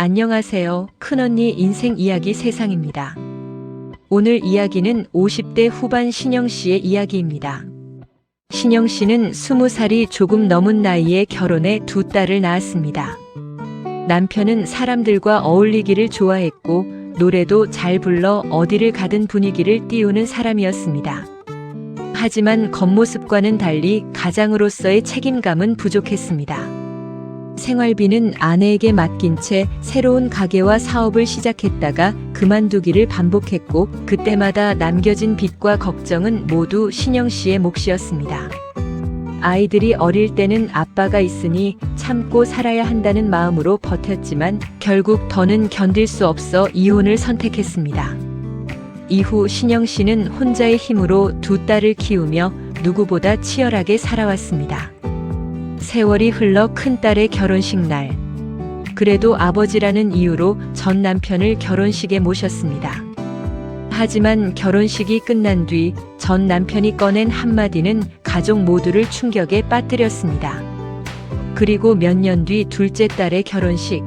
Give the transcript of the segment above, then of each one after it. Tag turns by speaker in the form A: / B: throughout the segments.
A: 안녕하세요. 큰언니 인생 이야기 세상입니다. 오늘 이야기는 50대 후반 신영 씨의 이야기입니다. 신영 씨는 20살이 조금 넘은 나이에 결혼해 두 딸을 낳았습니다. 남편은 사람들과 어울리기를 좋아했고 노래도 잘 불러 어디를 가든 분위기를 띄우는 사람이었습니다. 하지만 겉모습과는 달리 가장으로서의 책임감은 부족했습니다. 생활비는 아내에게 맡긴 채 새로운 가게와 사업을 시작했다가 그만두기를 반복했고 그때마다 남겨진 빚과 걱정은 모두 신영 씨의 몫이었습니다. 아이들이 어릴 때는 아빠가 있으니 참고 살아야 한다는 마음으로 버텼지만 결국 더는 견딜 수 없어 이혼을 선택했습니다. 이후 신영 씨는 혼자의 힘으로 두 딸을 키우며 누구보다 치열하게 살아왔습니다. 세월이 흘러 큰딸의 결혼식 날. 그래도 아버지라는 이유로 전 남편을 결혼식에 모셨습니다. 하지만 결혼식이 끝난 뒤 전 남편이 꺼낸 한마디는 가족 모두를 충격에 빠뜨렸습니다. 그리고 몇 년 뒤 둘째 딸의 결혼식.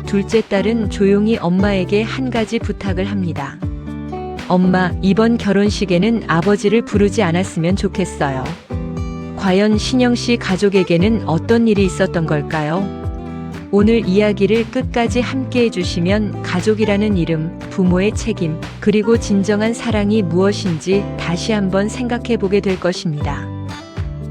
A: 둘째 딸은 조용히 엄마에게 한 가지 부탁을 합니다. 엄마, 이번 결혼식에는 아버지를 부르지 않았으면 좋겠어요. 과연 신영 씨 가족에게는 어떤 일이 있었던 걸까요? 오늘 이야기를 끝까지 함께 해주시면 가족이라는 이름, 부모의 책임, 그리고 진정한 사랑이 무엇인지 다시 한번 생각해 보게 될 것입니다.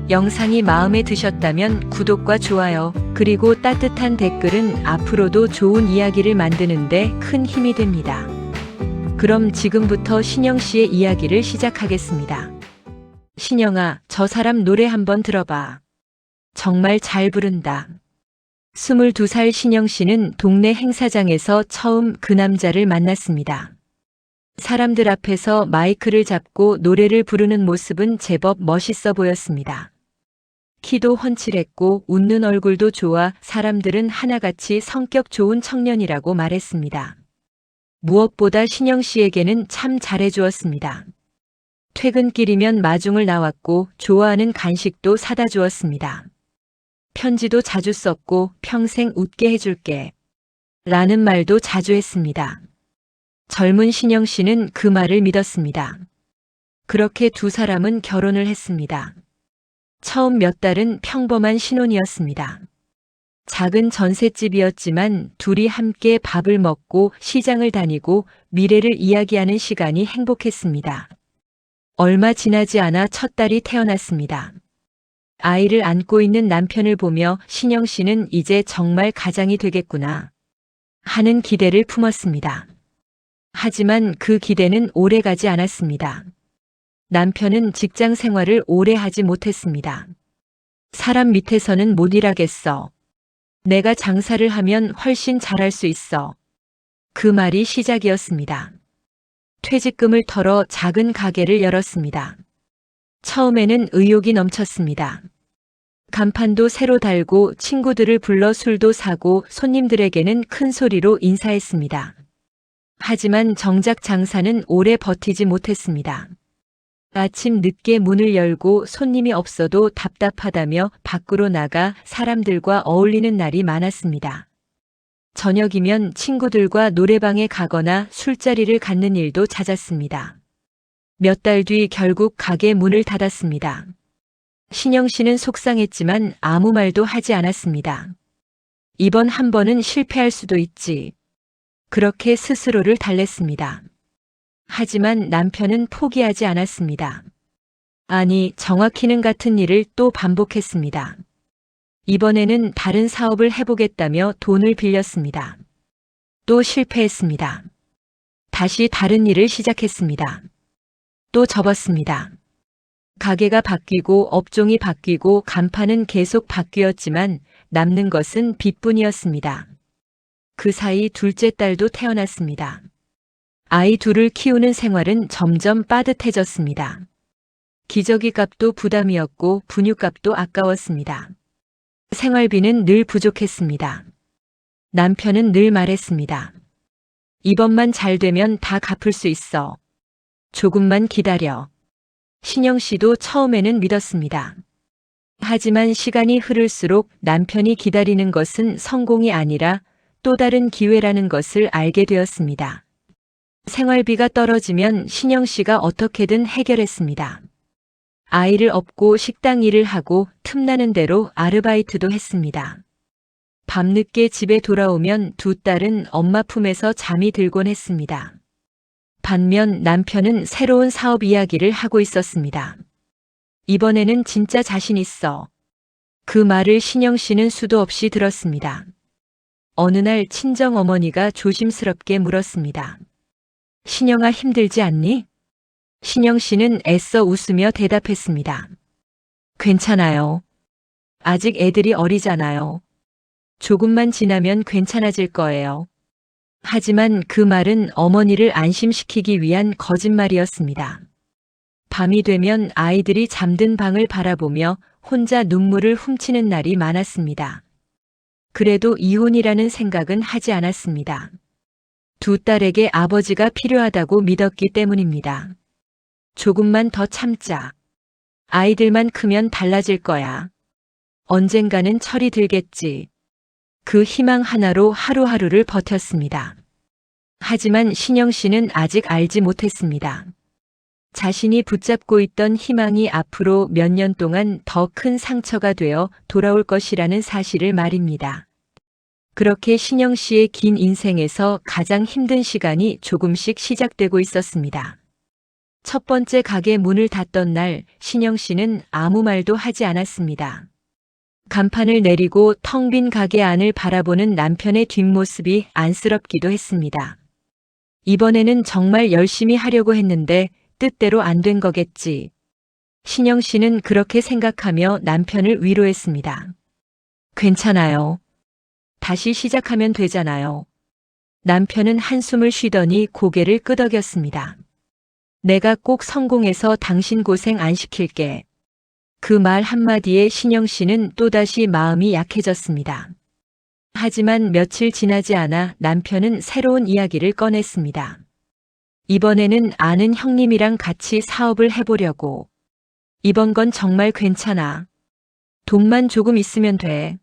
A: 영상이 마음에 드셨다면 구독과 좋아요, 그리고 따뜻한 댓글은 앞으로도 좋은 이야기를 만드는데 큰 힘이 됩니다. 그럼 지금부터 신영 씨의 이야기를 시작하겠습니다. 신영아, 저 사람 노래 한번 들어봐. 정말 잘 부른다. 22살 신영 씨는 동네 행사장에서 처음 그 남자를 만났습니다. 사람들 앞에서 마이크를 잡고 노래를 부르는 모습은 제법 멋있어 보였습니다. 키도 훤칠했고 웃는 얼굴도 좋아 사람들은 하나같이 성격 좋은 청년이라고 말했습니다. 무엇보다 신영 씨에게는 참 잘해주었습니다. 퇴근길이면 마중을 나왔고 좋아하는 간식도 사다 주었습니다. 편지도 자주 썼고 평생 웃게 해줄게 라는 말도 자주 했습니다. 젊은 신영 씨는 그 말을 믿었습니다. 그렇게 두 사람은 결혼을 했습니다. 처음 몇 달은 평범한 신혼이었습니다. 작은 전셋집이었지만 둘이 함께 밥을 먹고 시장을 다니고 미래를 이야기하는 시간이 행복했습니다. 얼마 지나지 않아 첫 딸이 태어났습니다. 아이를 안고 있는 남편을 보며 신영 씨는 이제 정말 가장이 되겠구나 하는 기대를 품었습니다. 하지만 그 기대는 오래 가지 않았습니다. 남편은 직장 생활을 오래 하지 못했습니다. 사람 밑에서는 못 일하겠어. 내가 장사를 하면 훨씬 잘할 수 있어. 그 말이 시작이었습니다. 퇴직금을 털어 작은 가게를 열었습니다. 처음에는 의욕이 넘쳤습니다. 간판도 새로 달고 친구들을 불러 술도 사고 손님들에게는 큰 소리로 인사했습니다. 하지만 정작 장사는 오래 버티지 못했습니다. 아침 늦게 문을 열고 손님이 없어도 답답하다며 밖으로 나가 사람들과 어울리는 날이 많았습니다. 저녁이면 친구들과 노래방에 가거나 술자리를 갖는 일도 잦았습니다. 몇 달 뒤 결국 가게 문을 닫았습니다. 신영 씨는 속상했지만 아무 말도 하지 않았습니다. 이번 한 번은 실패할 수도 있지. 그렇게 스스로를 달랬습니다. 하지만 남편은 포기하지 않았습니다. 아니, 정확히는 같은 일을 또 반복했습니다. 이번에는 다른 사업을 해보겠다며 돈을 빌렸습니다. 또 실패했습니다. 다시 다른 일을 시작했습니다. 또 접었습니다. 가게가 바뀌고 업종이 바뀌고 간판은 계속 바뀌었지만 남는 것은 빚뿐이었습니다. 그 사이 둘째 딸도 태어났습니다. 아이 둘을 키우는 생활은 점점 빠듯해졌습니다. 기저귀 값도 부담이었고 분유값도 아까웠습니다. 생활비는 늘 부족했습니다. 남편은 늘 말했습니다. 이번만 잘 되면 다 갚을 수 있어. 조금만 기다려. 신영 씨도 처음에는 믿었습니다. 하지만 시간이 흐를수록 남편이 기다리는 것은 성공이 아니라 또 다른 기회라는 것을 알게 되었습니다. 생활비가 떨어지면 신영 씨가 어떻게든 해결했습니다. 아이를 업고 식당 일을 하고 틈나는 대로 아르바이트도 했습니다. 밤늦게 집에 돌아오면 두 딸은 엄마 품에서 잠이 들곤 했습니다. 반면 남편은 새로운 사업 이야기를 하고 있었습니다. 이번에는 진짜 자신 있어. 그 말을 신영 씨는 수도 없이 들었습니다. 어느 날 친정 어머니가 조심스럽게 물었습니다. 신영아, 힘들지 않니? 신영 씨는 애써 웃으며 대답했습니다. 괜찮아요. 아직 애들이 어리잖아요. 조금만 지나면 괜찮아질 거예요. 하지만 그 말은 어머니를 안심시키기 위한 거짓말이었습니다. 밤이 되면 아이들이 잠든 방을 바라보며 혼자 눈물을 훔치는 날이 많았습니다. 그래도 이혼이라는 생각은 하지 않았습니다. 두 딸에게 아버지가 필요하다고 믿었기 때문입니다. 조금만 더 참자. 아이들만 크면 달라질 거야. 언젠가는 철이 들겠지. 그 희망 하나로 하루하루를 버텼습니다. 하지만 신영 씨는 아직 알지 못했습니다. 자신이 붙잡고 있던 희망이 앞으로 몇 년 동안 더 큰 상처가 되어 돌아올 것이라는 사실을 말입니다. 그렇게 신영 씨의 긴 인생에서 가장 힘든 시간이 조금씩 시작되고 있었습니다. 첫 번째 가게 문을 닫던 날 신영 씨는 아무 말도 하지 않았습니다. 간판을 내리고 텅 빈 가게 안을 바라보는 남편의 뒷모습이 안쓰럽기도 했습니다. 이번에는 정말 열심히 하려고 했는데 뜻대로 안 된 거겠지. 신영 씨는 그렇게 생각하며 남편을 위로했습니다. 괜찮아요. 다시 시작하면 되잖아요. 남편은 한숨을 쉬더니 고개를 끄덕였습니다. 내가 꼭 성공해서 당신 고생 안 시킬게. 그 말 한마디에 신영 씨는 또다시 마음이 약해졌습니다. 하지만 며칠 지나지 않아 남편은 새로운 이야기를 꺼냈습니다. 이번에는 아는 형님이랑 같이 사업을 해보려고. 이번 건 정말 괜찮아. 돈만 조금 있으면 돼.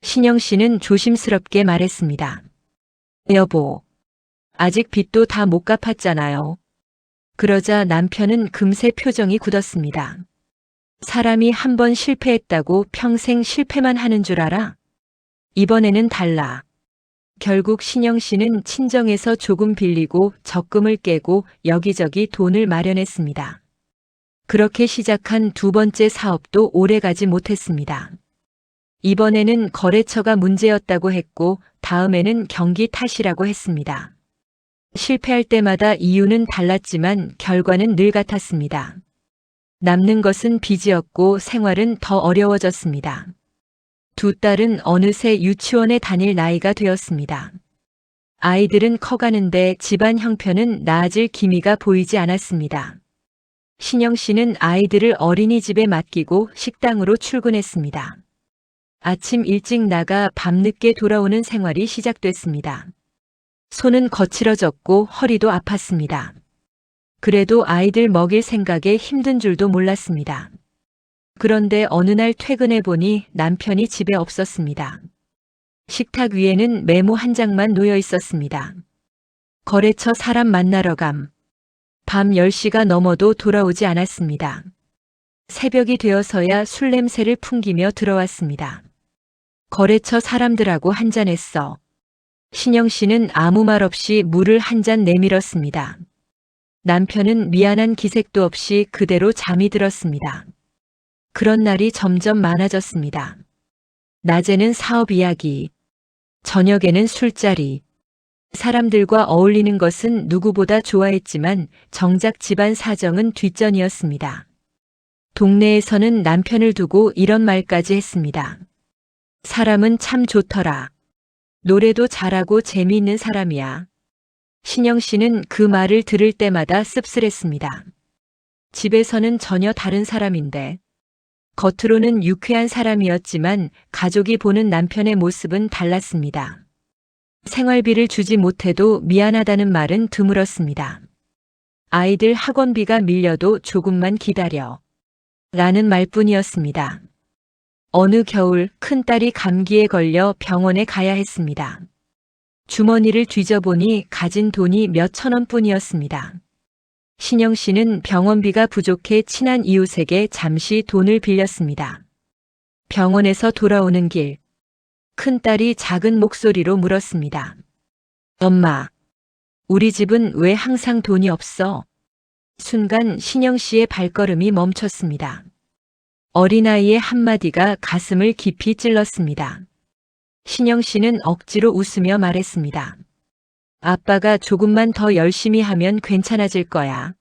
A: 신영 씨는 조심스럽게 말했습니다. 여보, 아직 빚도 다 못 갚았잖아요. 그러자 남편은 금세 표정이 굳었습니다. 사람이 한 번 실패했다고 평생 실패만 하는 줄 알아? 이번에는 달라. 결국 신영 씨는 친정에서 조금 빌리고 적금을 깨고 여기저기 돈을 마련했습니다. 그렇게 시작한 두 번째 사업도 오래가지 못했습니다. 이번에는 거래처가 문제였다고 했고 다음에는 경기 탓이라고 했습니다. 실패할 때마다 이유는 달랐지만 결과는 늘 같았습니다. 남는 것은 빚이었고 생활은 더 어려워졌습니다. 두 딸은 어느새 유치원에 다닐 나이가 되었습니다. 아이들은 커가는데 집안 형편은 나아질 기미가 보이지 않았습니다. 신영 씨는 아이들을 어린이집에 맡기고 식당으로 출근했습니다. 아침 일찍 나가 밤늦게 돌아오는 생활이 시작됐습니다. 손은 거칠어졌고 허리도 아팠습니다. 그래도 아이들 먹일 생각에 힘든 줄도 몰랐습니다. 그런데 어느 날 퇴근해 보니 남편이 집에 없었습니다. 식탁 위에는 메모 한 장만 놓여 있었습니다. 거래처 사람 만나러 감. 밤 10시가 넘어도 돌아오지 않았습니다. 새벽이 되어서야 술 냄새를 풍기며 들어왔습니다. 거래처 사람들하고 한잔했어. 신영 씨는 아무 말 없이 물을 한 잔 내밀었습니다. 남편은 미안한 기색도 없이 그대로 잠이 들었습니다. 그런 날이 점점 많아졌습니다. 낮에는 사업 이야기, 저녁에는 술자리. 사람들과 어울리는 것은 누구보다 좋아했지만 정작 집안 사정은 뒷전이었습니다. 동네에서는 남편을 두고 이런 말까지 했습니다. 사람은 참 좋더라. 노래도 잘하고 재미있는 사람이야. 신영 씨는 그 말을 들을 때마다 씁쓸했습니다. 집에서는 전혀 다른 사람인데 겉으로는 유쾌한 사람이었지만 가족이 보는 남편의 모습은 달랐습니다. 생활비를 주지 못해도 미안하다는 말은 드물었습니다. 아이들 학원비가 밀려도 조금만 기다려. 라는 말뿐이었습니다. 어느 겨울 큰딸이 감기에 걸려 병원에 가야 했습니다. 주머니를 뒤져보니 가진 돈이 몇천 원뿐이었습니다. 신영 씨는 병원비가 부족해 친한 이웃에게 잠시 돈을 빌렸습니다. 병원에서 돌아오는 길, 큰딸이 작은 목소리로 물었습니다. 엄마, 우리 집은 왜 항상 돈이 없어? 순간 신영 씨의 발걸음이 멈췄습니다. 어린아이의 한마디가 가슴을 깊이 찔렀습니다. 신영 씨는 억지로 웃으며 말했습니다. 아빠가 조금만 더 열심히 하면 괜찮아질 거야.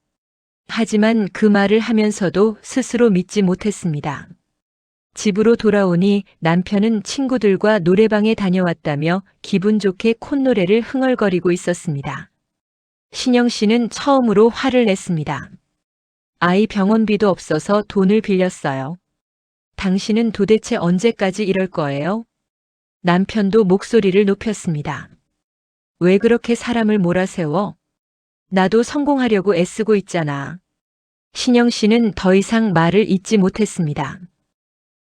A: 하지만 그 말을 하면서도 스스로 믿지 못했습니다. 집으로 돌아오니 남편은 친구들과 노래방에 다녀왔다며 기분 좋게 콧노래를 흥얼거리고 있었습니다. 신영 씨는 처음으로 화를 냈습니다. 아이 병원비도 없어서 돈을 빌렸어요. 당신은 도대체 언제까지 이럴 거예요? 남편도 목소리를 높였습니다. 왜 그렇게 사람을 몰아세워? 나도 성공하려고 애쓰고 있잖아. 신영 씨는 더 이상 말을 잇지 못했습니다.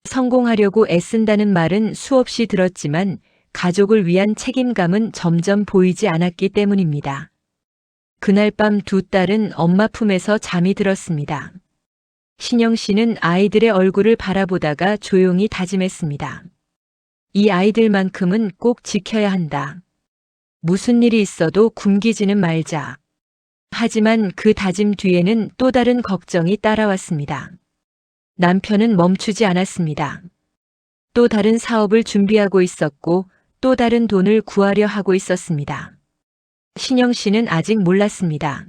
A: 성공하려고 애쓴다는 말은 수없이 들었지만 가족을 위한 책임감은 점점 보이지 않았기 때문입니다. 그날 밤 두 딸은 엄마 품에서 잠이 들었습니다. 신영 씨는 아이들의 얼굴을 바라보다가 조용히 다짐했습니다. 이 아이들만큼은 꼭 지켜야 한다. 무슨 일이 있어도 굶기지는 말자. 하지만 그 다짐 뒤에는 또 다른 걱정이 따라왔습니다. 남편은 멈추지 않았습니다. 또 다른 사업을 준비하고 있었고 또 다른 돈을 구하려 하고 있었습니다. 신영 씨는 아직 몰랐습니다.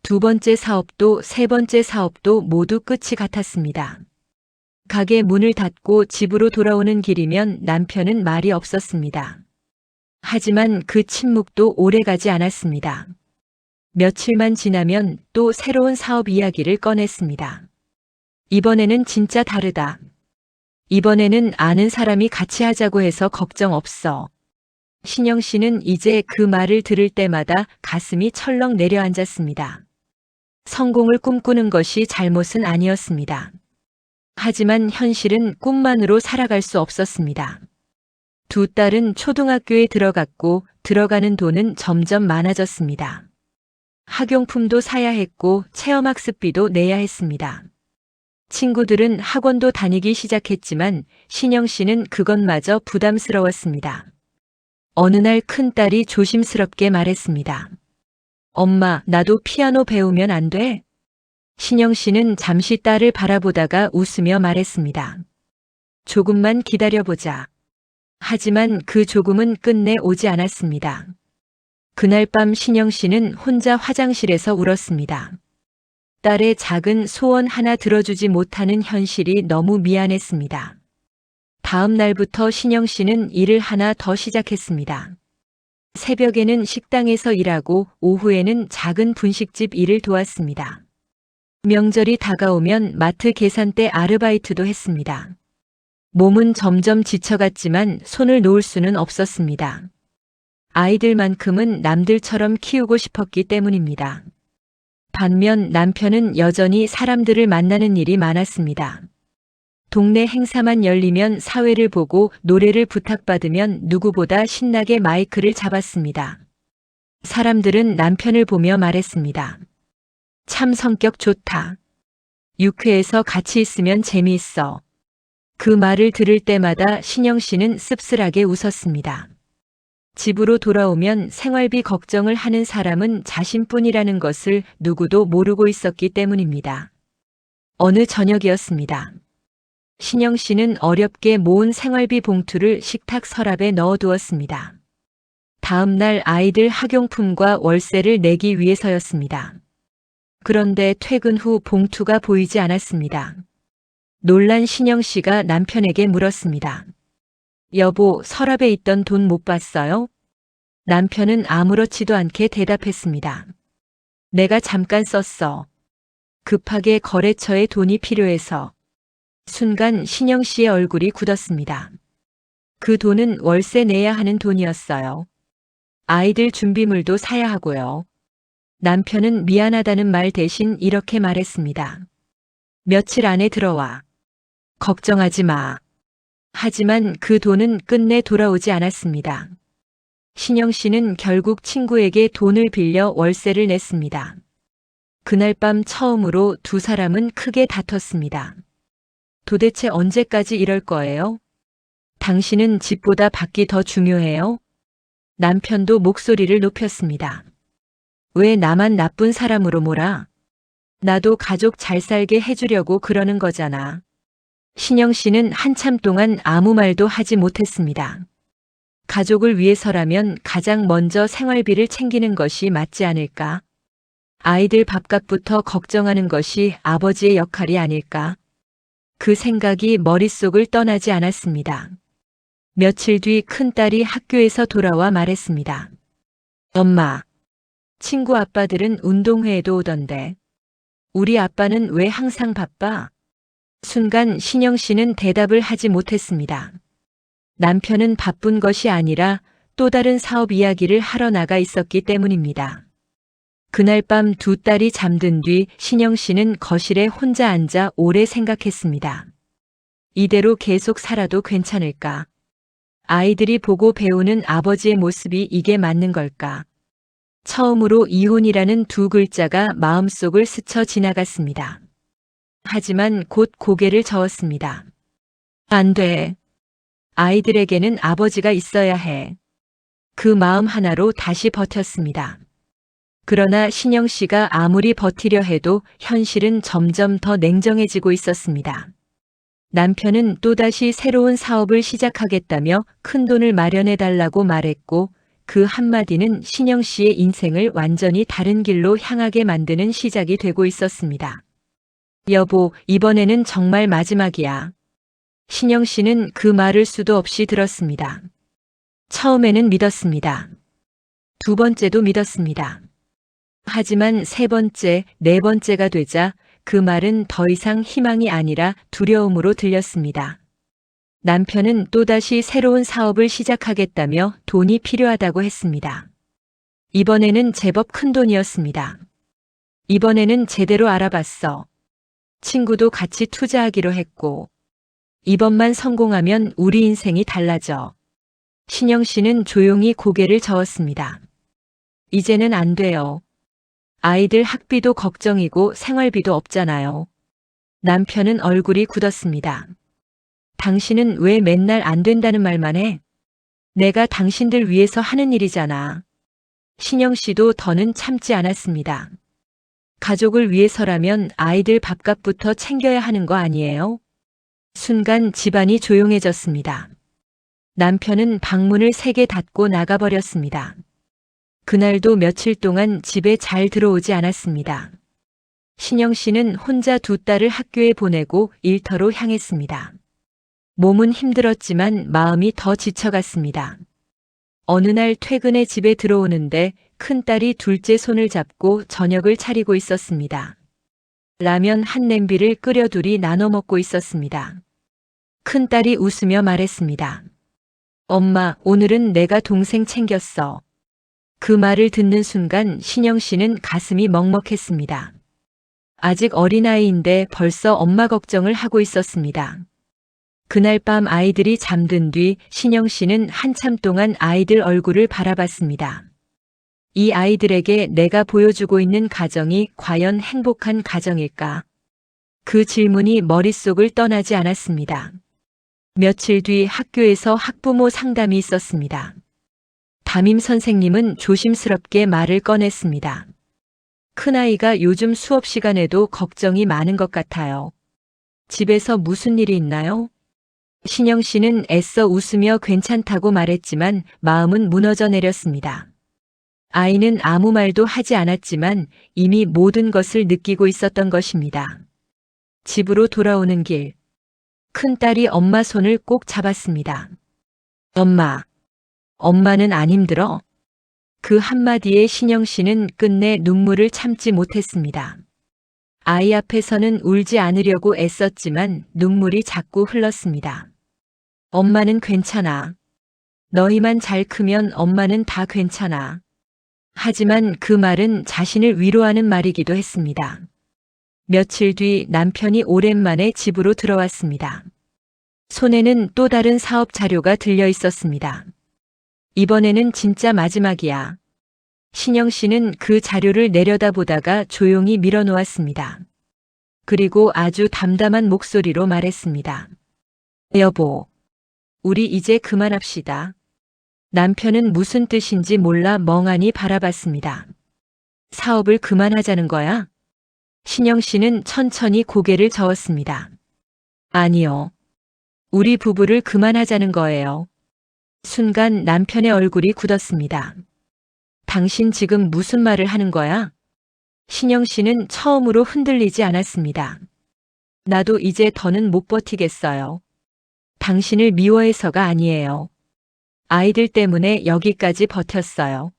A: 두 번째 사업도 세 번째 사업도 모두 끝이 같았습니다. 가게 문을 닫고 집으로 돌아오는 길이면 남편은 말이 없었습니다. 하지만 그 침묵도 오래가지 않았습니다. 며칠만 지나면 또 새로운 사업 이야기를 꺼냈습니다. 이번에는 진짜 다르다. 이번에는 아는 사람이 같이 하자고 해서 걱정 없어. 신영 씨는 이제 그 말을 들을 때마다 가슴이 철렁 내려앉았습니다. 성공을 꿈꾸는 것이 잘못은 아니었습니다. 하지만 현실은 꿈만으로 살아갈 수 없었습니다. 두 딸은 초등학교에 들어갔고 들어가는 돈은 점점 많아졌습니다. 학용품도 사야 했고 체험학습비도 내야 했습니다. 친구들은 학원도 다니기 시작했지만 신영 씨는 그것마저 부담스러웠습니다. 어느 날 큰딸이 조심스럽게 말했습니다. 엄마, 나도 피아노 배우면 안 돼? 신영 씨는 잠시 딸을 바라보다가 웃으며 말했습니다. 조금만 기다려보자. 하지만 그 조금은 끝내 오지 않았습니다. 그날 밤 신영 씨는 혼자 화장실에서 울었습니다. 딸의 작은 소원 하나 들어주지 못하는 현실이 너무 미안했습니다. 다음 날부터 신영 씨는 일을 하나 더 시작했습니다. 새벽에는 식당에서 일하고 오후에는 작은 분식집 일을 도왔습니다. 명절이 다가오면 마트 계산대 아르바이트도 했습니다. 몸은 점점 지쳐갔지만 손을 놓을 수는 없었습니다. 아이들만큼은 남들처럼 키우고 싶었기 때문입니다. 반면 남편은 여전히 사람들을 만나는 일이 많았습니다. 동네 행사만 열리면 사회를 보고 노래를 부탁받으면 누구보다 신나게 마이크를 잡았습니다. 사람들은 남편을 보며 말했습니다. 참 성격 좋다. 유쾌해서 같이 있으면 재미있어. 그 말을 들을 때마다 신영 씨는 씁쓸하게 웃었습니다. 집으로 돌아오면 생활비 걱정을 하는 사람은 자신뿐이라는 것을 누구도 모르고 있었기 때문입니다. 어느 저녁이었습니다. 신영 씨는 어렵게 모은 생활비 봉투를 식탁 서랍에 넣어두었습니다. 다음 날 아이들 학용품과 월세를 내기 위해서였습니다. 그런데 퇴근 후 봉투가 보이지 않았습니다. 놀란 신영 씨가 남편에게 물었습니다. 여보, 서랍에 있던 돈 못 봤어요? 남편은 아무렇지도 않게 대답했습니다. 내가 잠깐 썼어. 급하게 거래처에 돈이 필요해서. 순간 신영 씨의 얼굴이 굳었습니다. 그 돈은 월세 내야 하는 돈이었어요. 아이들 준비물도 사야 하고요. 남편은 미안하다는 말 대신 이렇게 말했습니다. 며칠 안에 들어와. 걱정하지 마. 하지만 그 돈은 끝내 돌아오지 않았습니다. 신영 씨는 결국 친구에게 돈을 빌려 월세를 냈습니다. 그날 밤 처음으로 두 사람은 크게 다퉜습니다. 도대체 언제까지 이럴 거예요? 당신은 집보다 밖이 더 중요해요? 남편도 목소리를 높였습니다. 왜 나만 나쁜 사람으로 몰아? 나도 가족 잘 살게 해주려고 그러는 거잖아. 신영 씨는 한참 동안 아무 말도 하지 못했습니다. 가족을 위해서라면 가장 먼저 생활비를 챙기는 것이 맞지 않을까? 아이들 밥값부터 걱정하는 것이 아버지의 역할이 아닐까? 그 생각이 머릿속을 떠나지 않았습니다. 며칠 뒤 큰딸이 학교에서 돌아와 말했습니다. 엄마, 친구 아빠들은 운동회에도 오던데 우리 아빠는 왜 항상 바빠? 순간 신영 씨는 대답을 하지 못했습니다. 남편은 바쁜 것이 아니라 또 다른 사업 이야기를 하러 나가 있었기 때문입니다. 그날 밤 두 딸이 잠든 뒤 신영 씨는 거실에 혼자 앉아 오래 생각했습니다. 이대로 계속 살아도 괜찮을까? 아이들이 보고 배우는 아버지의 모습이 이게 맞는 걸까? 처음으로 이혼이라는 두 글자가 마음속을 스쳐 지나갔습니다. 하지만 곧 고개를 저었습니다. 안 돼. 아이들에게는 아버지가 있어야 해. 그 마음 하나로 다시 버텼습니다. 그러나 신영 씨가 아무리 버티려 해도 현실은 점점 더 냉정해지고 있었습니다. 남편은 또다시 새로운 사업을 시작하겠다며 큰돈을 마련해달라고 말했고 그 한마디는 신영 씨의 인생을 완전히 다른 길로 향하게 만드는 시작이 되고 있었습니다. 여보, 이번에는 정말 마지막이야. 신영 씨는 그 말을 수도 없이 들었습니다. 처음에는 믿었습니다. 두 번째도 믿었습니다. 하지만 세 번째, 네 번째가 되자 그 말은 더 이상 희망이 아니라 두려움으로 들렸습니다. 남편은 또다시 새로운 사업을 시작하겠다며 돈이 필요하다고 했습니다. 이번에는 제법 큰 돈이었습니다. 이번에는 제대로 알아봤어. 친구도 같이 투자하기로 했고, 이번만 성공하면 우리 인생이 달라져. 신영 씨는 조용히 고개를 저었습니다. 이제는 안 돼요. 아이들 학비도 걱정이고 생활비도 없잖아요. 남편은 얼굴이 굳었습니다. 당신은 왜 맨날 안 된다는 말만 해? 내가 당신들 위해서 하는 일이잖아. 신영 씨도 더는 참지 않았습니다. 가족을 위해서라면 아이들 밥값부터 챙겨야 하는 거 아니에요? 순간 집안이 조용해졌습니다. 남편은 방문을 세게 닫고 나가버렸습니다. 그날도 며칠 동안 집에 잘 들어오지 않았습니다. 신영 씨는 혼자 두 딸을 학교에 보내고 일터로 향했습니다. 몸은 힘들었지만 마음이 더 지쳐갔습니다. 어느 날 퇴근해 집에 들어오는데 큰딸이 둘째 손을 잡고 저녁을 차리고 있었습니다. 라면 한 냄비를 끓여 둘이 나눠 먹고 있었습니다. 큰딸이 웃으며 말했습니다. 엄마, 오늘은 내가 동생 챙겼어. 그 말을 듣는 순간 신영 씨는 가슴이 먹먹했습니다. 아직 어린아이인데 벌써 엄마 걱정을 하고 있었습니다. 그날 밤 아이들이 잠든 뒤 신영 씨는 한참 동안 아이들 얼굴을 바라봤습니다. 이 아이들에게 내가 보여주고 있는 가정이 과연 행복한 가정일까? 그 질문이 머릿속을 떠나지 않았습니다. 며칠 뒤 학교에서 학부모 상담이 있었습니다. 담임 선생님은 조심스럽게 말을 꺼냈습니다. 큰아이가 요즘 수업 시간에도 걱정이 많은 것 같아요. 집에서 무슨 일이 있나요? 신영 씨는 애써 웃으며 괜찮다고 말했지만 마음은 무너져 내렸습니다. 아이는 아무 말도 하지 않았지만 이미 모든 것을 느끼고 있었던 것입니다. 집으로 돌아오는 길, 큰딸이 엄마 손을 꼭 잡았습니다. 엄마, 엄마는 안 힘들어? 그 한마디에 신영 씨는 끝내 눈물을 참지 못했습니다. 아이 앞에서는 울지 않으려고 애썼지만 눈물이 자꾸 흘렀습니다. 엄마는 괜찮아. 너희만 잘 크면 엄마는 다 괜찮아. 하지만 그 말은 자신을 위로하는 말이기도 했습니다. 며칠 뒤 남편이 오랜만에 집으로 들어왔습니다. 손에는 또 다른 사업 자료가 들려 있었습니다. 이번에는 진짜 마지막이야. 신영 씨는 그 자료를 내려다보다가 조용히 밀어놓았습니다. 그리고 아주 담담한 목소리로 말했습니다. 여보, 우리 이제 그만합시다. 남편은 무슨 뜻인지 몰라 멍하니 바라봤습니다. 사업을 그만하자는 거야? 신영 씨는 천천히 고개를 저었습니다. 아니요. 우리 부부를 그만하자는 거예요. 순간 남편의 얼굴이 굳었습니다. 당신 지금 무슨 말을 하는 거야? 신영 씨는 처음으로 흔들리지 않았습니다. 나도 이제 더는 못 버티겠어요. 당신을 미워해서가 아니에요. 아이들 때문에 여기까지 버텼어요.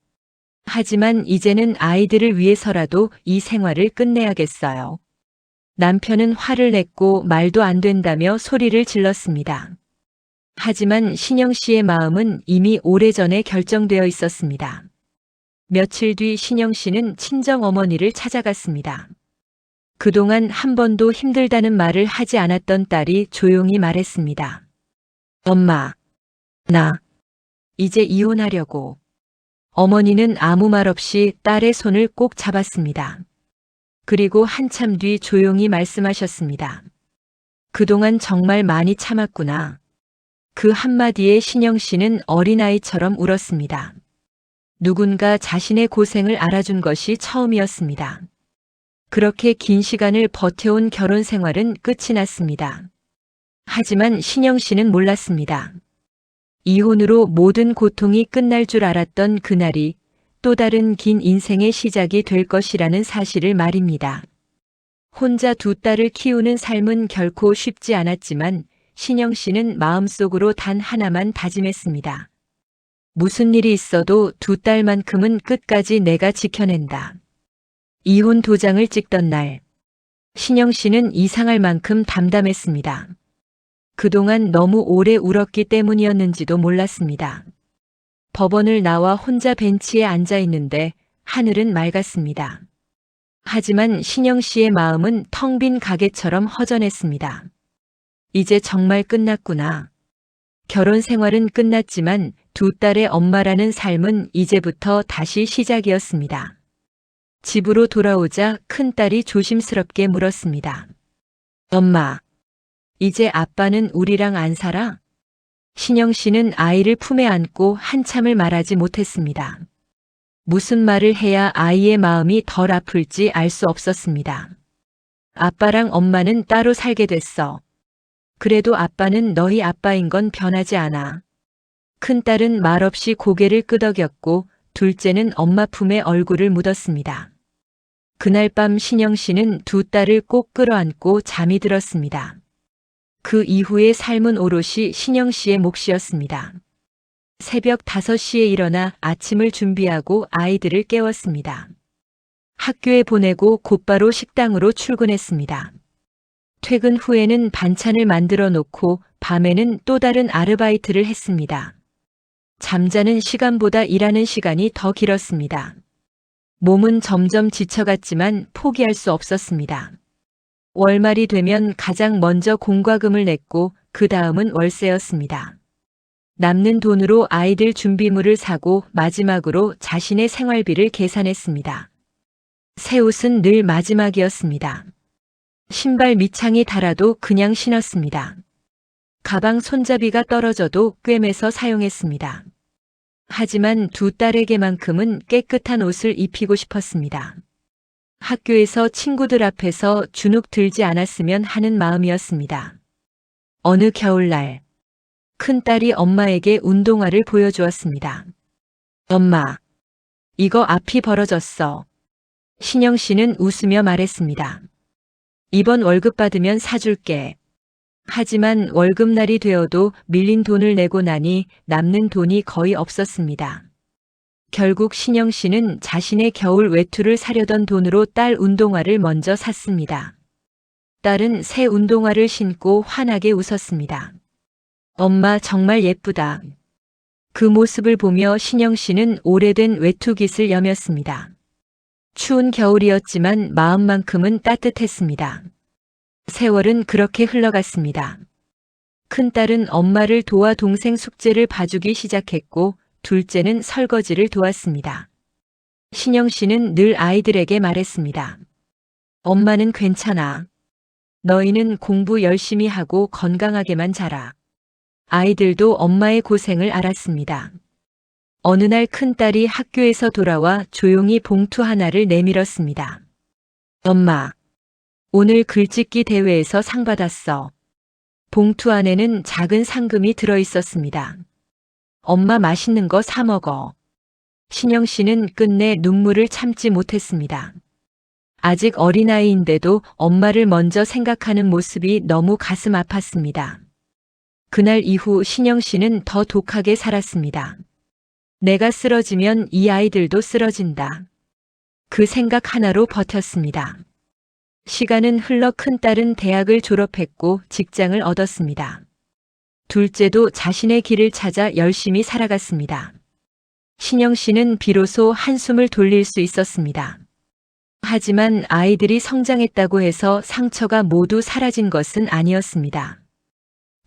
A: 하지만 이제는 아이들을 위해서라도 이 생활을 끝내야겠어요. 남편은 화를 냈고 말도 안 된다며 소리를 질렀습니다. 하지만 신영 씨의 마음은 이미 오래전에 결정되어 있었습니다. 며칠 뒤 신영 씨는 친정 어머니를 찾아갔습니다. 그동안 한 번도 힘들다는 말을 하지 않았던 딸이 조용히 말했습니다. 엄마, 나 이제 이혼하려고. 어머니는 아무 말 없이 딸의 손을 꼭 잡았습니다. 그리고 한참 뒤 조용히 말씀하셨습니다. 그동안 정말 많이 참았구나. 그 한마디에 신영 씨는 어린아이처럼 울었습니다. 누군가 자신의 고생을 알아준 것이 처음이었습니다. 그렇게 긴 시간을 버텨온 결혼 생활은 끝이 났습니다. 하지만 신영 씨는 몰랐습니다. 이혼으로 모든 고통이 끝날 줄 알았던 그날이 또 다른 긴 인생의 시작이 될 것이라는 사실을 말입니다. 혼자 두 딸을 키우는 삶은 결코 쉽지 않았지만 신영 씨는 마음속으로 단 하나만 다짐했습니다. 무슨 일이 있어도 두 딸만큼은 끝까지 내가 지켜낸다. 이혼 도장을 찍던 날, 신영 씨는 이상할 만큼 담담했습니다. 그동안 너무 오래 울었기 때문이었는지도 몰랐습니다. 법원을 나와 혼자 벤치에 앉아 있는데 하늘은 맑았습니다. 하지만 신영 씨의 마음은 텅 빈 가게처럼 허전했습니다. 이제 정말 끝났구나. 결혼 생활은 끝났지만 두 딸의 엄마라는 삶은 이제부터 다시 시작이었습니다. 집으로 돌아오자 큰딸이 조심스럽게 물었습니다. 엄마, 이제 아빠는 우리랑 안 살아? 신영 씨는 아이를 품에 안고 한참을 말하지 못했습니다. 무슨 말을 해야 아이의 마음이 덜 아플지 알 수 없었습니다. 아빠랑 엄마는 따로 살게 됐어. 그래도 아빠는 너희 아빠인 건 변하지 않아. 큰딸은 말없이 고개를 끄덕였고 둘째는 엄마 품에 얼굴을 묻었습니다. 그날 밤 신영 씨는 두 딸을 꼭 끌어안고 잠이 들었습니다. 그 이후의 삶은 오롯이 신영 씨의 몫이었습니다. 새벽 5시에 일어나 아침을 준비하고 아이들을 깨웠습니다. 학교에 보내고 곧바로 식당으로 출근했습니다. 퇴근 후에는 반찬을 만들어 놓고 밤에는 또 다른 아르바이트를 했습니다. 잠자는 시간보다 일하는 시간이 더 길었습니다. 몸은 점점 지쳐갔지만 포기할 수 없었습니다. 월말이 되면 가장 먼저 공과금을 냈고 그 다음은 월세였습니다. 남는 돈으로 아이들 준비물을 사고 마지막으로 자신의 생활비를 계산했습니다. 새 옷은 늘 마지막이었습니다. 신발 밑창이 닳아도 그냥 신었습니다. 가방 손잡이가 떨어져도 꿰매서 사용했습니다. 하지만 두 딸에게만큼은 깨끗한 옷을 입히고 싶었습니다. 학교에서 친구들 앞에서 주눅 들지 않았으면 하는 마음이었습니다. 어느 겨울날, 큰딸이 엄마에게 운동화를 보여주었습니다. 엄마, 이거 앞이 벌어졌어. 신영 씨는 웃으며 말했습니다. 이번 월급 받으면 사줄게. 하지만 월급날이 되어도 밀린 돈을 내고 나니 남는 돈이 거의 없었습니다. 결국 신영 씨는 자신의 겨울 외투를 사려던 돈으로 딸 운동화를 먼저 샀습니다. 딸은 새 운동화를 신고 환하게 웃었습니다. 엄마 정말 예쁘다. 그 모습을 보며 신영 씨는 오래된 외투깃을 여몄습니다. 추운 겨울이었지만 마음만큼은 따뜻했습니다. 세월은 그렇게 흘러갔습니다. 큰딸은 엄마를 도와 동생 숙제를 봐주기 시작했고 둘째는 설거지를 도왔습니다. 신영 씨는 늘 아이들에게 말했습니다. 엄마는 괜찮아. 너희는 공부 열심히 하고 건강하게만 자라. 아이들도 엄마의 고생을 알았습니다. 어느 날 큰딸이 학교에서 돌아와 조용히 봉투 하나를 내밀었습니다. 엄마, 오늘 글짓기 대회에서 상 받았어. 봉투 안에는 작은 상금이 들어 있었습니다. 엄마 맛있는 거 사 먹어. 신영 씨는 끝내 눈물을 참지 못했습니다. 아직 어린아이인데도 엄마를 먼저 생각하는 모습이 너무 가슴 아팠습니다. 그날 이후 신영 씨는 더 독하게 살았습니다. 내가 쓰러지면 이 아이들도 쓰러진다. 그 생각 하나로 버텼습니다. 시간은 흘러 큰딸은 대학을 졸업했고 직장을 얻었습니다. 둘째도 자신의 길을 찾아 열심히 살아갔습니다. 신영 씨는 비로소 한숨을 돌릴 수 있었습니다. 하지만 아이들이 성장했다고 해서 상처가 모두 사라진 것은 아니었습니다.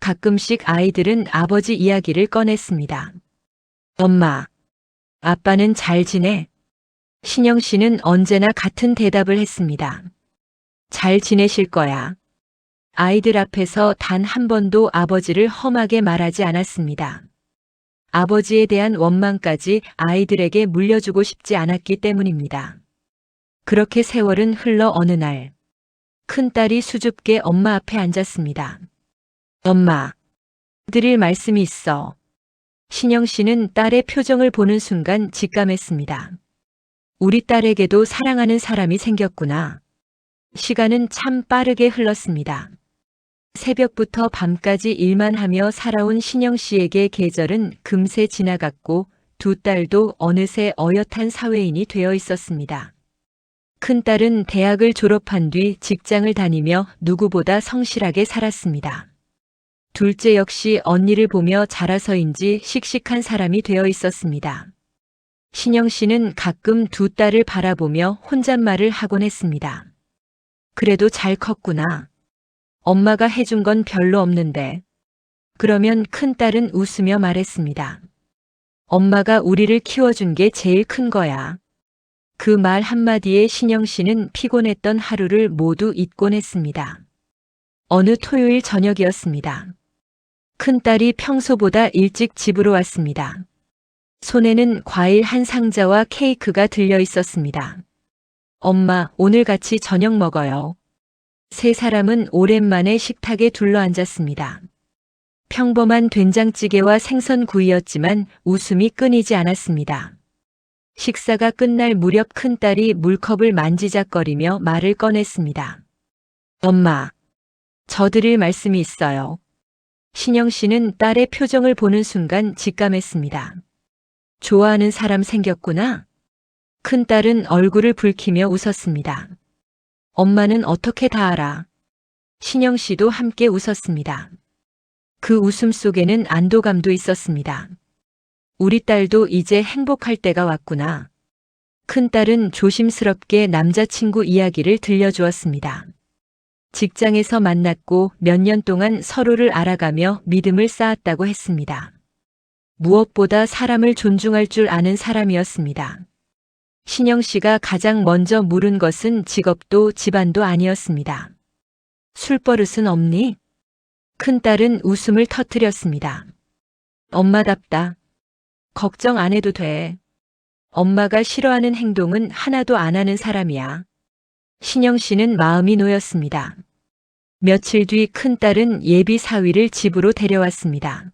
A: 가끔씩 아이들은 아버지 이야기를 꺼냈습니다. 엄마, 아빠는 잘 지내? 신영 씨는 언제나 같은 대답을 했습니다. 잘 지내실 거야. 아이들 앞에서 단 한 번도 아버지를 험하게 말하지 않았습니다. 아버지에 대한 원망까지 아이들에게 물려주고 싶지 않았기 때문입니다. 그렇게 세월은 흘러 어느 날, 큰딸이 수줍게 엄마 앞에 앉았습니다. 엄마, 드릴 말씀이 있어. 신영 씨는 딸의 표정을 보는 순간 직감했습니다. 우리 딸에게도 사랑하는 사람이 생겼구나. 시간은 참 빠르게 흘렀습니다. 새벽부터 밤까지 일만 하며 살아온 신영 씨에게 계절은 금세 지나갔고 두 딸도 어느새 어엿한 사회인이 되어 있었습니다. 큰딸은 대학을 졸업한 뒤 직장을 다니며 누구보다 성실하게 살았습니다. 둘째 역시 언니를 보며 자라서인지 씩씩한 사람이 되어 있었습니다. 신영 씨는 가끔 두 딸을 바라보며 혼잣말을 하곤 했습니다. 그래도 잘 컸구나. 엄마가 해준 건 별로 없는데. 그러면 큰딸은 웃으며 말했습니다. 엄마가 우리를 키워준 게 제일 큰 거야. 그 말 한마디에 신영 씨는 피곤했던 하루를 모두 잊곤 했습니다. 어느 토요일 저녁이었습니다. 큰딸이 평소보다 일찍 집으로 왔습니다. 손에는 과일 한 상자와 케이크가 들려 있었습니다. 엄마, 오늘 같이 저녁 먹어요. 세 사람은 오랜만에 식탁에 둘러앉았습니다. 평범한 된장찌개와 생선구이였지만 웃음이 끊이지 않았습니다. 식사가 끝날 무렵 큰딸이 물컵을 만지작거리며 말을 꺼냈습니다. 엄마, 저 드릴 말씀이 있어요. 신영 씨는 딸의 표정을 보는 순간 직감했습니다. 좋아하는 사람 생겼구나. 큰딸은 얼굴을 붉히며 웃었습니다. 엄마는 어떻게 다 알아? 신영 씨도 함께 웃었습니다. 그 웃음 속에는 안도감도 있었습니다. 우리 딸도 이제 행복할 때가 왔구나. 큰딸은 조심스럽게 남자친구 이야기를 들려주었습니다. 직장에서 만났고 몇 년 동안 서로를 알아가며 믿음을 쌓았다고 했습니다. 무엇보다 사람을 존중할 줄 아는 사람이었습니다. 신영 씨가 가장 먼저 물은 것은 직업도 집안도 아니었습니다. 술버릇은 없니? 큰딸은 웃음을 터뜨렸습니다. 엄마답다. 걱정 안 해도 돼. 엄마가 싫어하는 행동은 하나도 안 하는 사람이야. 신영 씨는 마음이 놓였습니다. 며칠 뒤 큰딸은 예비 사위를 집으로 데려왔습니다.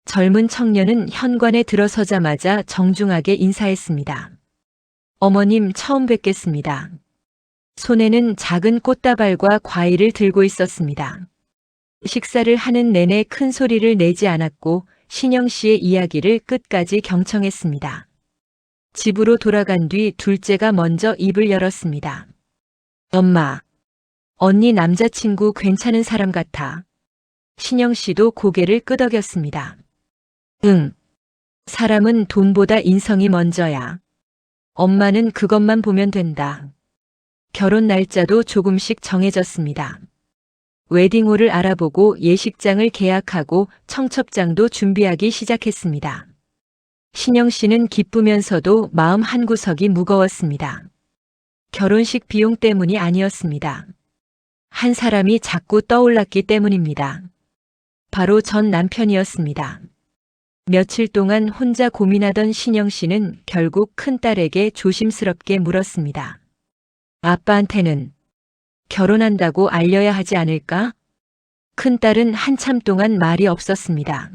A: 젊은 청년은 현관에 들어서자마자 정중하게 인사했습니다. 어머님 처음 뵙겠습니다. 손에는 작은 꽃다발과 과일을 들고 있었습니다. 식사를 하는 내내 큰 소리를 내지 않았고 신영 씨의 이야기를 끝까지 경청했습니다. 집으로 돌아간 뒤 둘째가 먼저 입을 열었습니다. 엄마, 언니 남자친구 괜찮은 사람 같아. 신영 씨도 고개를 끄덕였습니다. 응. 사람은 돈보다 인성이 먼저야. 엄마는 그것만 보면 된다. 결혼 날짜도 조금씩 정해졌습니다. 웨딩홀을 알아보고 예식장을 계약하고 청첩장도 준비하기 시작했습니다. 신영 씨는 기쁘면서도 마음 한구석이 무거웠습니다. 결혼식 비용 때문이 아니었습니다. 한 사람이 자꾸 떠올랐기 때문입니다. 바로 전 남편이었습니다. 며칠 동안 혼자 고민하던 신영 씨는 결국 큰딸에게 조심스럽게 물었습니다. 아빠한테는 결혼한다고 알려야 하지 않을까? 큰딸은 한참 동안 말이 없었습니다.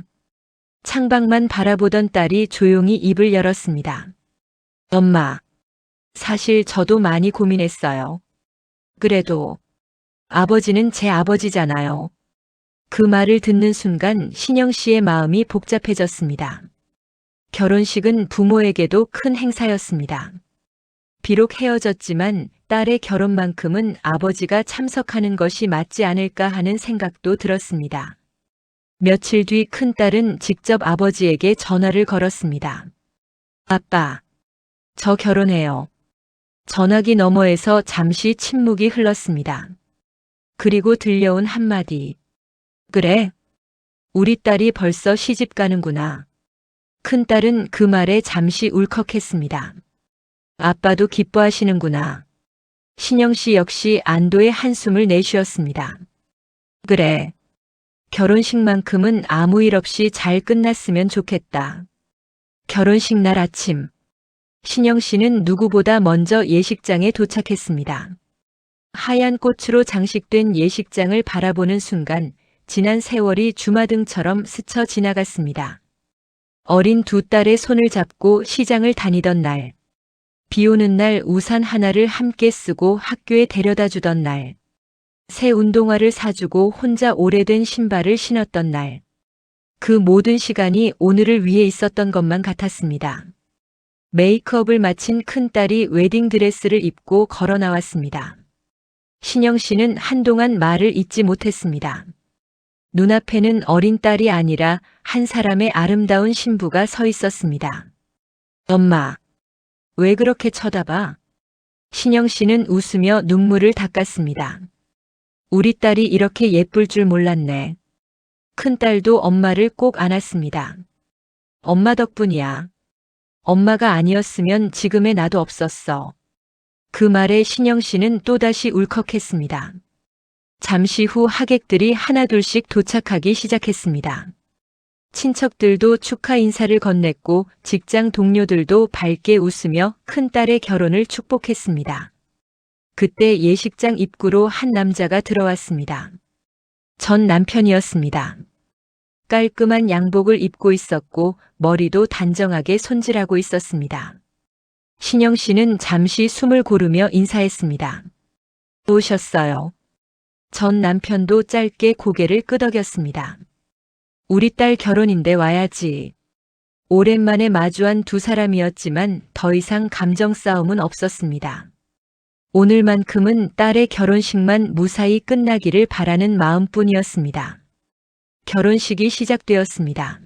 A: 창밖만 바라보던 딸이 조용히 입을 열었습니다. 엄마, 사실 저도 많이 고민했어요. 그래도 아버지는 제 아버지잖아요. 그 말을 듣는 순간 신영 씨의 마음이 복잡해졌습니다. 결혼식은 부모에게도 큰 행사였습니다. 비록 헤어졌지만 딸의 결혼만큼은 아버지가 참석하는 것이 맞지 않을까 하는 생각도 들었습니다. 며칠 뒤 큰딸은 직접 아버지에게 전화를 걸었습니다. 아빠, 저 결혼해요. 전화기 너머에서 잠시 침묵이 흘렀습니다. 그리고 들려온 한마디. 그래? 우리 딸이 벌써 시집 가는구나. 큰딸은 그 말에 잠시 울컥했습니다. 아빠도 기뻐하시는구나. 신영 씨 역시 안도의 한숨을 내쉬었습니다. 그래. 결혼식만큼은 아무 일 없이 잘 끝났으면 좋겠다. 결혼식 날 아침. 신영 씨는 누구보다 먼저 예식장에 도착했습니다. 하얀 꽃으로 장식된 예식장을 바라보는 순간 지난 세월이 주마등처럼 스쳐 지나갔습니다. 어린 두 딸의 손을 잡고 시장을 다니던 날, 비 오는 날 우산 하나를 함께 쓰고 학교에 데려다 주던 날, 새 운동화를 사주고 혼자 오래된 신발을 신었던 날, 그 모든 시간이 오늘을 위해 있었던 것만 같았습니다. 메이크업을 마친 큰딸이 웨딩드레스를 입고 걸어 나왔습니다. 신영 씨는 한동안 말을 잇지 못했습니다. 눈앞에는 어린 딸이 아니라 한 사람의 아름다운 신부가 서 있었습니다. 엄마, 왜 그렇게 쳐다봐? 신영 씨는 웃으며 눈물을 닦았습니다. 우리 딸이 이렇게 예쁠 줄 몰랐네. 큰딸도 엄마를 꼭 안았습니다. 엄마 덕분이야. 엄마가 아니었으면 지금의 나도 없었어. 그 말에 신영 씨는 또다시 울컥했습니다. 잠시 후 하객들이 하나둘씩 도착하기 시작했습니다. 친척들도 축하 인사를 건넸고 직장 동료들도 밝게 웃으며 큰딸의 결혼을 축복했습니다. 그때 예식장 입구로 한 남자가 들어왔습니다. 전 남편이었습니다. 깔끔한 양복을 입고 있었고 머리도 단정하게 손질하고 있었습니다. 신영 씨는 잠시 숨을 고르며 인사했습니다. 오셨어요. 전 남편도 짧게 고개를 끄덕였습니다. 우리 딸 결혼인데 와야지. 오랜만에 마주한 두 사람이었지만 더 이상 감정 싸움은 없었습니다. 오늘만큼은 딸의 결혼식만 무사히 끝나기를 바라는 마음뿐이었습니다. 결혼식이 시작되었습니다.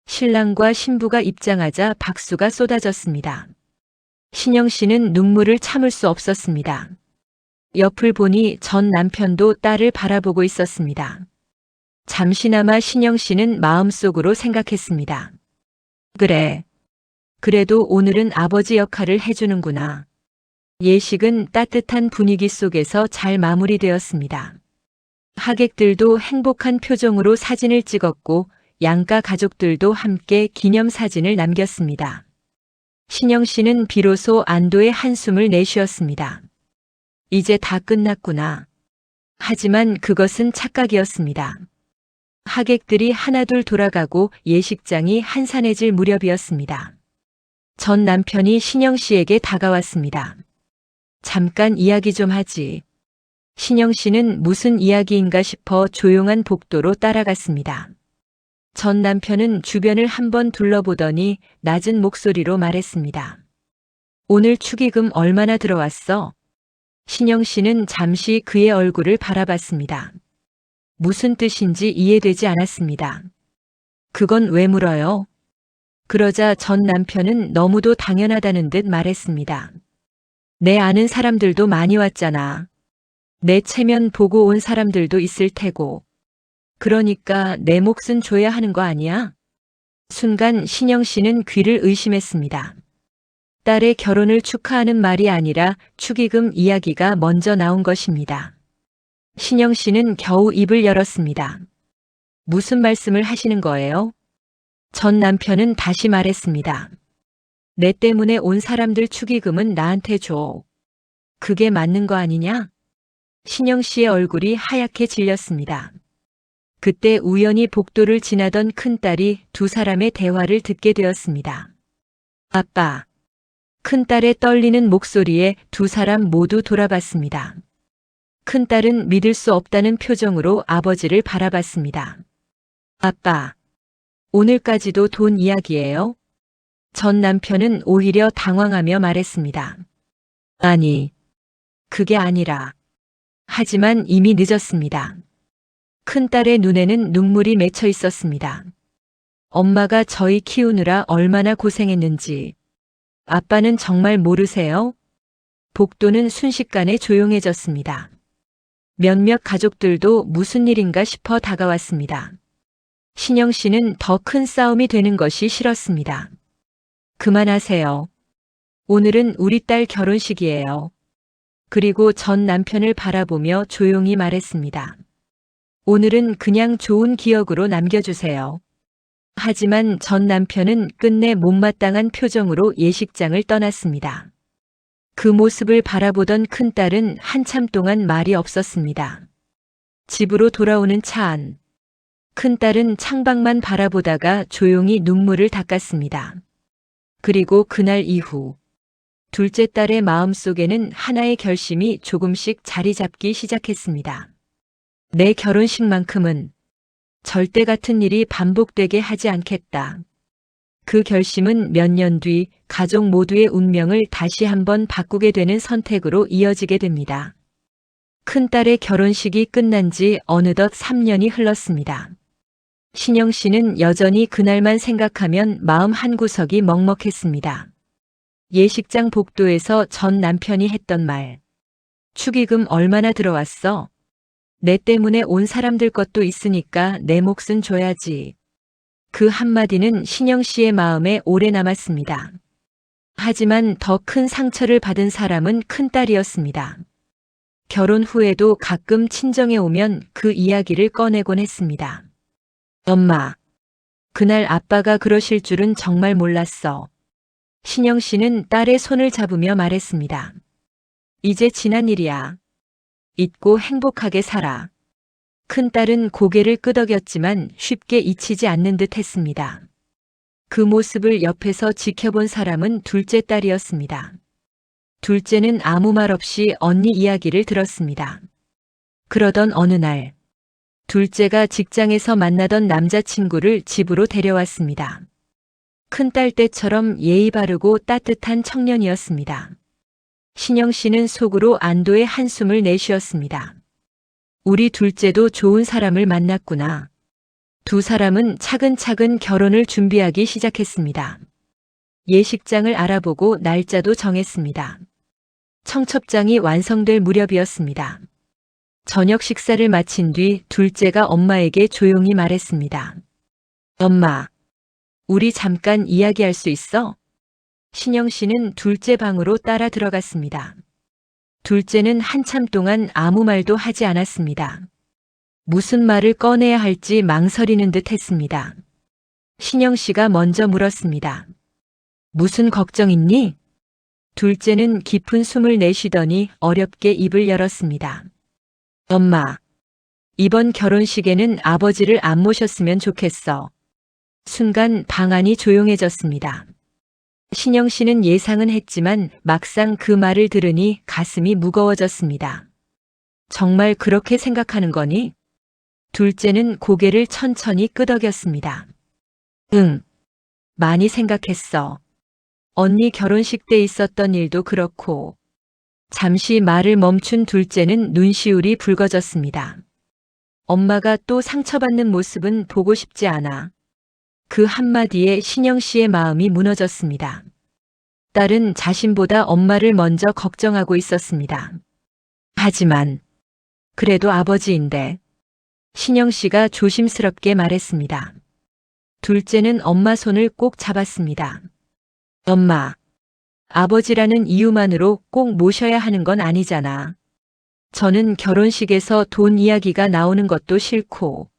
A: 신랑과 신부가 입장하자 박수가 쏟아졌습니다. 신영 씨는 눈물을 참을 수 없었습니다. 옆을 보니 전 남편도 딸을 바라보고 있었습니다. 잠시나마 신영 씨는 마음속으로 생각했습니다. 그래. 그래도 오늘은 아버지 역할을 해주는구나. 예식은 따뜻한 분위기 속에서 잘 마무리되었습니다. 하객들도 행복한 표정으로 사진을 찍었고 양가 가족들도 함께 기념사진을 남겼습니다. 신영 씨는 비로소 안도의 한숨을 내쉬었습니다. 이제 다 끝났구나. 하지만 그것은 착각이었습니다. 하객들이 하나둘 돌아가고 예식장이 한산해질 무렵이었습니다. 전 남편이 신영 씨에게 다가왔습니다. 잠깐 이야기 좀 하지. 신영 씨는 무슨 이야기인가 싶어 조용한 복도로 따라갔습니다. 전 남편은 주변을 한번 둘러보더니 낮은 목소리로 말했습니다. 오늘 축의금 얼마나 들어왔어? 신영 씨는 잠시 그의 얼굴을 바라봤습니다. 무슨 뜻인지 이해되지 않았습니다. 그건 왜 물어요? 그러자 전 남편은 너무도 당연하다는 듯 말했습니다. 내 아는 사람들도 많이 왔잖아. 내 체면 보고 온 사람들도 있을 테고. 그러니까 내 몫은 줘야 하는 거 아니야? 순간 신영 씨는 귀를 의심했습니다. 딸의 결혼을 축하하는 말이 아니라 축의금 이야기가 먼저 나온 것입니다. 신영 씨는 겨우 입을 열었습니다. 무슨 말씀을 하시는 거예요? 전 남편은 다시 말했습니다. 내 때문에 온 사람들 축의금은 나한테 줘. 그게 맞는 거 아니냐? 신영 씨의 얼굴이 하얗게 질렸습니다. 그때 우연히 복도를 지나던 큰딸이 두 사람의 대화를 듣게 되었습니다. 아빠. 큰딸의 떨리는 목소리에 두 사람 모두 돌아봤습니다. 큰딸은 믿을 수 없다는 표정으로 아버지를 바라봤습니다. 아빠. 오늘까지도 돈 이야기예요? 전 남편은 오히려 당황하며 말했습니다. 아니, 그게 아니라. 하지만 이미 늦었습니다. 큰딸의 눈에는 눈물이 맺혀 있었습니다. 엄마가 저희 키우느라 얼마나 고생했는지. 아빠는 정말 모르세요? 복도는 순식간에 조용해졌습니다. 몇몇 가족들도 무슨 일인가 싶어 다가왔습니다. 신영 씨는 더 큰 싸움이 되는 것이 싫었습니다. 그만하세요. 오늘은 우리 딸 결혼식이에요. 그리고 전 남편을 바라보며 조용히 말했습니다. 오늘은 그냥 좋은 기억으로 남겨주세요. 하지만 전 남편은 끝내 못마땅한 표정으로 예식장을 떠났습니다. 그 모습을 바라보던 큰딸은 한참 동안 말이 없었습니다. 집으로 돌아오는 차 안. 큰딸은 창밖만 바라보다가 조용히 눈물을 닦았습니다. 그리고 그날 이후 둘째 딸의 마음속에는 하나의 결심이 조금씩 자리 잡기 시작했습니다. 내 결혼식만큼은 절대 같은 일이 반복되게 하지 않겠다. 그 결심은 몇 년 뒤 가족 모두의 운명을 다시 한번 바꾸게 되는 선택으로 이어지게 됩니다. 큰딸의 결혼식이 끝난 지 어느덧 3년이 흘렀습니다. 신영 씨는 여전히 그날만 생각하면 마음 한구석이 먹먹했습니다. 예식장 복도에서 전 남편이 했던 말. 축의금 얼마나 들어왔어? 내 때문에 온 사람들 것도 있으니까 내 몫은 줘야지. 그 한마디는 신영 씨의 마음에 오래 남았습니다. 하지만 더 큰 상처를 받은 사람은 큰딸이었습니다. 결혼 후에도 가끔 친정에 오면 그 이야기를 꺼내곤 했습니다. 엄마, 그날 아빠가 그러실 줄은 정말 몰랐어. 신영 씨는 딸의 손을 잡으며 말했습니다. 이제 지난 일이야. 잊고 행복하게 살아. 큰딸은 고개를 끄덕였지만 쉽게 잊히지 않는 듯 했습니다. 그 모습을 옆에서 지켜본 사람은 둘째 딸이었습니다. 둘째는 아무 말 없이 언니 이야기를 들었습니다. 그러던 어느 날, 둘째가 직장에서 만나던 남자친구를 집으로 데려왔습니다. 큰딸 때처럼 예의 바르고 따뜻한 청년이었습니다. 신영 씨는 속으로 안도의 한숨을 내쉬었습니다. 우리 둘째도 좋은 사람을 만났구나. 두 사람은 차근차근 결혼을 준비하기 시작했습니다. 예식장을 알아보고 날짜도 정했습니다. 청첩장이 완성될 무렵이었습니다. 저녁 식사를 마친 뒤 둘째가 엄마에게 조용히 말했습니다. 엄마, 우리 잠깐 이야기할 수 있어? 신영 씨는 둘째 방으로 따라 들어갔습니다. 둘째는 한참 동안 아무 말도 하지 않았습니다. 무슨 말을 꺼내야 할지 망설이는 듯 했습니다. 신영 씨가 먼저 물었습니다. 무슨 걱정 있니? 둘째는 깊은 숨을 내쉬더니 어렵게 입을 열었습니다. 엄마, 이번 결혼식에는 아버지를 안 모셨으면 좋겠어. 순간 방 안이 조용해졌습니다. 신영 씨는 예상은 했지만 막상 그 말을 들으니 가슴이 무거워졌습니다. 정말 그렇게 생각하는 거니? 둘째는 고개를 천천히 끄덕였습니다. 응, 많이 생각했어. 언니 결혼식 때 있었던 일도 그렇고. 잠시 말을 멈춘 둘째는 눈시울이 붉어졌습니다. 엄마가 또 상처받는 모습은 보고 싶지 않아. 그 한마디에 신영 씨의 마음이 무너졌습니다. 딸은 자신보다 엄마를 먼저 걱정하고 있었습니다. 하지만 그래도 아버지인데 신영 씨가 조심스럽게 말했습니다. 둘째는 엄마 손을 꼭 잡았습니다. 엄마, 아버지라는 이유만으로 꼭 모셔야 하는 건 아니잖아. 저는 결혼식에서 돈 이야기가 나오는 것도 싫고,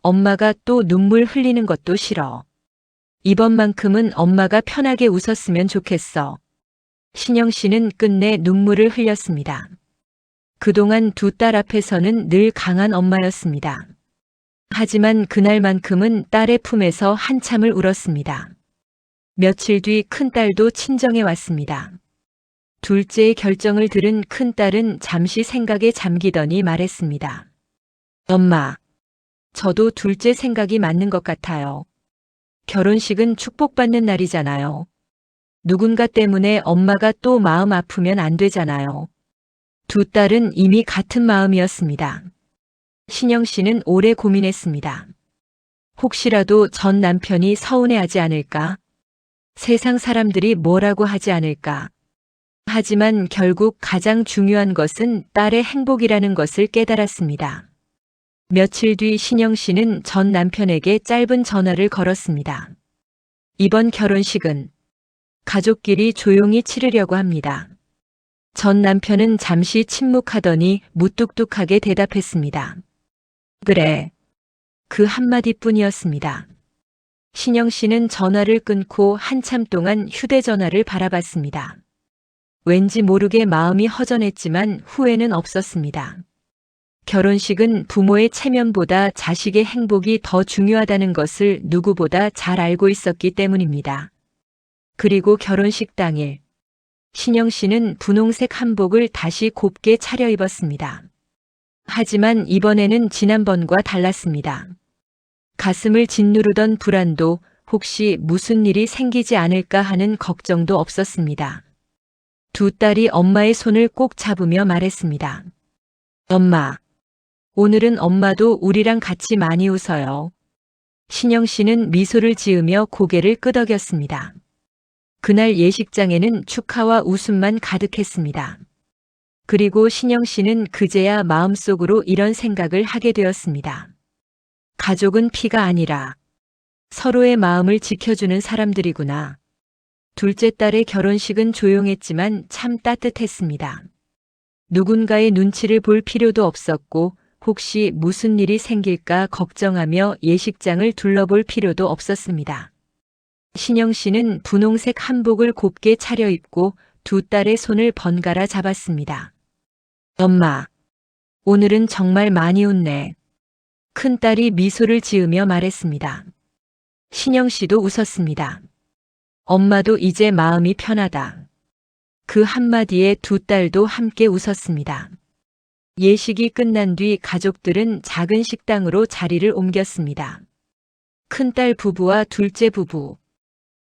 A: 엄마가 또 눈물 흘리는 것도 싫어. 이번만큼은 엄마가 편하게 웃었으면 좋겠어. 신영 씨는 끝내 눈물을 흘렸습니다. 그동안 두 딸 앞에서는 늘 강한 엄마였습니다. 하지만 그날만큼은 딸의 품에서 한참을 울었습니다. 며칠 뒤 큰딸도 친정에 왔습니다. 둘째의 결정을 들은 큰딸은 잠시 생각에 잠기더니 말했습니다. 엄마, 저도 둘째 생각이 맞는 것 같아요. 결혼식은 축복받는 날이잖아요. 누군가 때문에 엄마가 또 마음 아프면 안 되잖아요. 두 딸은 이미 같은 마음이었습니다. 신영 씨는 오래 고민했습니다. 혹시라도 전 남편이 서운해하지 않을까? 세상 사람들이 뭐라고 하지 않을까? 하지만 결국 가장 중요한 것은 딸의 행복이라는 것을 깨달았습니다. 며칠 뒤 신영 씨는 전 남편에게 짧은 전화를 걸었습니다. 이번 결혼식은 가족끼리 조용히 치르려고 합니다. 전 남편은 잠시 침묵하더니 무뚝뚝하게 대답했습니다. 그래. 그 한마디뿐이었습니다. 신영 씨는 전화를 끊고 한참 동안 휴대전화를 바라봤습니다. 왠지 모르게 마음이 허전했지만 후회는 없었습니다. 결혼식은 부모의 체면보다 자식의 행복이 더 중요하다는 것을 누구보다 잘 알고 있었기 때문입니다. 그리고 결혼식 당일, 신영 씨는 분홍색 한복을 다시 곱게 차려입었습니다. 하지만 이번에는 지난번과 달랐습니다. 가슴을 짓누르던 불안도, 혹시 무슨 일이 생기지 않을까 하는 걱정도 없었습니다. 두 딸이 엄마의 손을 꼭 잡으며 말했습니다. 엄마, 오늘은 엄마도 우리랑 같이 많이 웃어요. 신영 씨는 미소를 지으며 고개를 끄덕였습니다. 그날 예식장에는 축하와 웃음만 가득했습니다. 그리고 신영 씨는 그제야 마음속으로 이런 생각을 하게 되었습니다. 가족은 피가 아니라 서로의 마음을 지켜주는 사람들이구나. 둘째 딸의 결혼식은 조용했지만 참 따뜻했습니다. 누군가의 눈치를 볼 필요도 없었고, 혹시 무슨 일이 생길까 걱정하며 예식장을 둘러볼 필요도 없었습니다. 신영 씨는 분홍색 한복을 곱게 차려입고 두 딸의 손을 번갈아 잡았습니다. 엄마, 오늘은 정말 많이 웃네. 큰딸이 미소를 지으며 말했습니다. 신영 씨도 웃었습니다. 엄마도 이제 마음이 편하다. 그 한마디에 두 딸도 함께 웃었습니다. 예식이 끝난 뒤 가족들은 작은 식당으로 자리를 옮겼습니다. 큰딸 부부와 둘째 부부,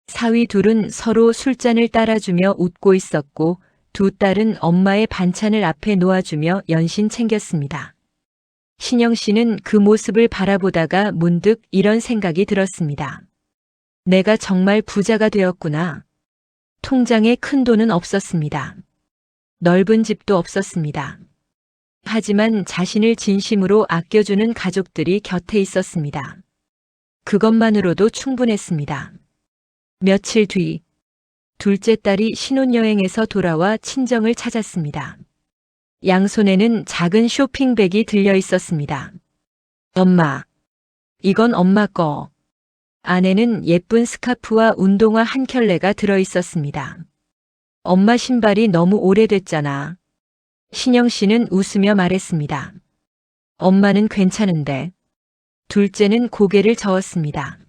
A: 사위 둘은 서로 술잔을 따라주며 웃고 있었고, 두 딸은 엄마의 반찬을 앞에 놓아주며 연신 챙겼습니다. 신영 씨는 그 모습을 바라보다가 문득 이런 생각이 들었습니다. 내가 정말 부자가 되었구나. 통장에 큰 돈은 없었습니다. 넓은 집도 없었습니다. 하지만 자신을 진심으로 아껴주는 가족들이 곁에 있었습니다. 그것만으로도 충분했습니다. 며칠 뒤, 둘째 딸이 신혼여행에서 돌아와 친정을 찾았습니다. 양손에는 작은 쇼핑백이 들려 있었습니다. 엄마, 이건 엄마 거. 안에는 예쁜 스카프와 운동화 한 켤레가 들어 있었습니다. 엄마 신발이 너무 오래됐잖아. 신영 씨는 웃으며 말했습니다. 엄마는 괜찮은데. 둘째는 고개를 저었습니다.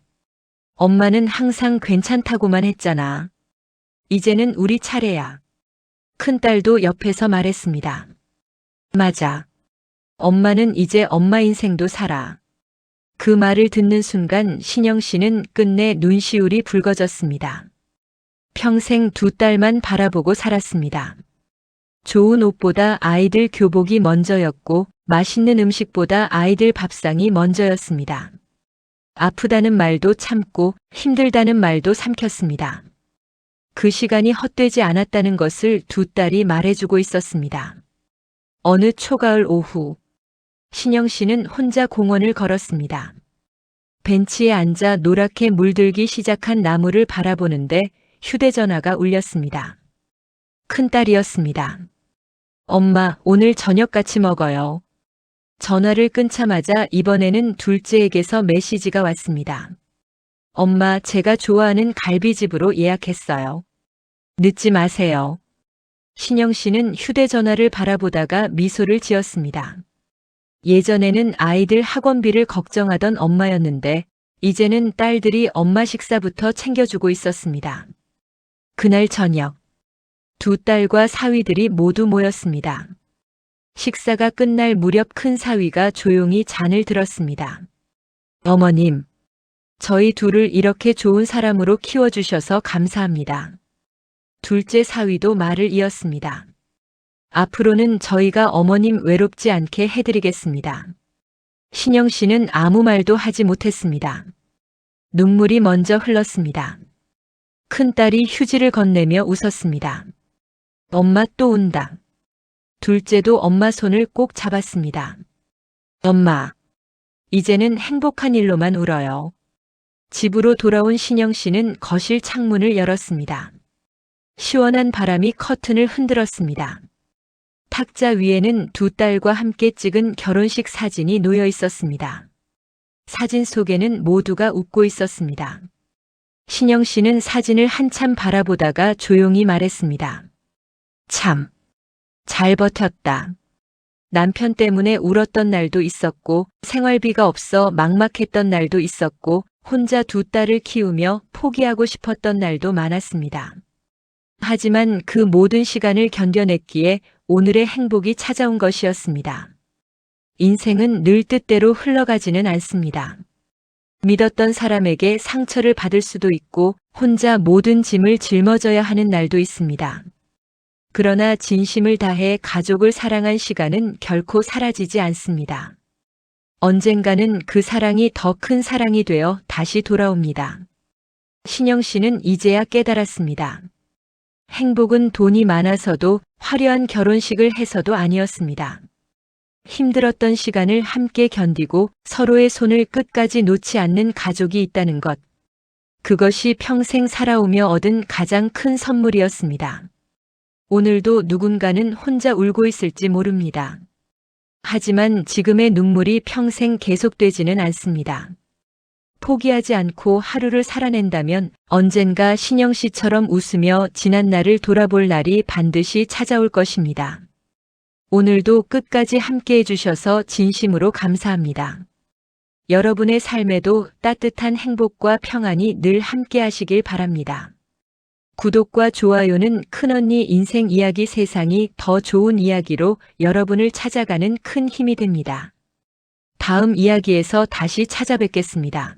A: 엄마는 항상 괜찮다고만 했잖아. 이제는 우리 차례야. 큰딸도 옆에서 말했습니다. 맞아. 엄마는 이제 엄마 인생도 살아. 그 말을 듣는 순간 신영 씨는 끝내 눈시울이 붉어졌습니다. 평생 두 딸만 바라보고 살았습니다. 좋은 옷보다 아이들 교복이 먼저였고, 맛있는 음식보다 아이들 밥상이 먼저였습니다. 아프다는 말도 참고 힘들다는 말도 삼켰습니다. 그 시간이 헛되지 않았다는 것을 두 딸이 말해주고 있었습니다. 어느 초가을 오후, 신영 씨는 혼자 공원을 걸었습니다. 벤치에 앉아 노랗게 물들기 시작한 나무를 바라보는데 휴대전화가 울렸습니다. 큰딸이었습니다. 엄마, 오늘 저녁 같이 먹어요. 전화를 끊자마자 이번에는 둘째에게서 메시지가 왔습니다. 엄마, 제가 좋아하는 갈비집으로 예약했어요. 늦지 마세요. 신영 씨는 휴대전화를 바라보다가 미소를 지었습니다. 예전에는 아이들 학원비를 걱정하던 엄마였는데 이제는 딸들이 엄마 식사부터 챙겨주고 있었습니다. 그날 저녁, 두 딸과 사위들이 모두 모였습니다. 식사가 끝날 무렵 큰 사위가 조용히 잔을 들었습니다. 어머님, 저희 둘을 이렇게 좋은 사람으로 키워주셔서 감사합니다. 둘째 사위도 말을 이었습니다. 앞으로는 저희가 어머님 외롭지 않게 해드리겠습니다. 신영 씨는 아무 말도 하지 못했습니다. 눈물이 먼저 흘렀습니다. 큰딸이 휴지를 건네며 웃었습니다. 엄마 또 운다. 둘째도 엄마 손을 꼭 잡았습니다. 엄마, 이제는 행복한 일로만 울어요. 집으로 돌아온 신영 씨는 거실 창문을 열었습니다. 시원한 바람이 커튼을 흔들었습니다. 탁자 위에는 두 딸과 함께 찍은 결혼식 사진이 놓여 있었습니다. 사진 속에는 모두가 웃고 있었습니다. 신영 씨는 사진을 한참 바라보다가 조용히 말했습니다. 참, 잘 버텼다. 남편 때문에 울었던 날도 있었고, 생활비가 없어 막막했던 날도 있었고, 혼자 두 딸을 키우며 포기하고 싶었던 날도 많았습니다. 하지만 그 모든 시간을 견뎌냈기에 오늘의 행복이 찾아온 것이었습니다. 인생은 늘 뜻대로 흘러가지는 않습니다. 믿었던 사람에게 상처를 받을 수도 있고 혼자 모든 짐을 짊어져야 하는 날도 있습니다. 그러나 진심을 다해 가족을 사랑한 시간은 결코 사라지지 않습니다. 언젠가는 그 사랑이 더 큰 사랑이 되어 다시 돌아옵니다. 신영 씨는 이제야 깨달았습니다. 행복은 돈이 많아서도 화려한 결혼식을 해서도 아니었습니다. 힘들었던 시간을 함께 견디고 서로의 손을 끝까지 놓지 않는 가족이 있다는 것. 그것이 평생 살아오며 얻은 가장 큰 선물이었습니다. 오늘도 누군가는 혼자 울고 있을지 모릅니다. 하지만 지금의 눈물이 평생 계속되지는 않습니다. 포기하지 않고 하루를 살아낸다면 언젠가 신영 씨처럼 웃으며 지난 날을 돌아볼 날이 반드시 찾아올 것입니다. 오늘도 끝까지 함께 해주셔서 진심으로 감사합니다. 여러분의 삶에도 따뜻한 행복과 평안이 늘 함께 하시길 바랍니다. 구독과 좋아요는 큰언니 인생 이야기 세상이 더 좋은 이야기로 여러분을 찾아가는 큰 힘이 됩니다. 다음 이야기에서 다시 찾아뵙겠습니다.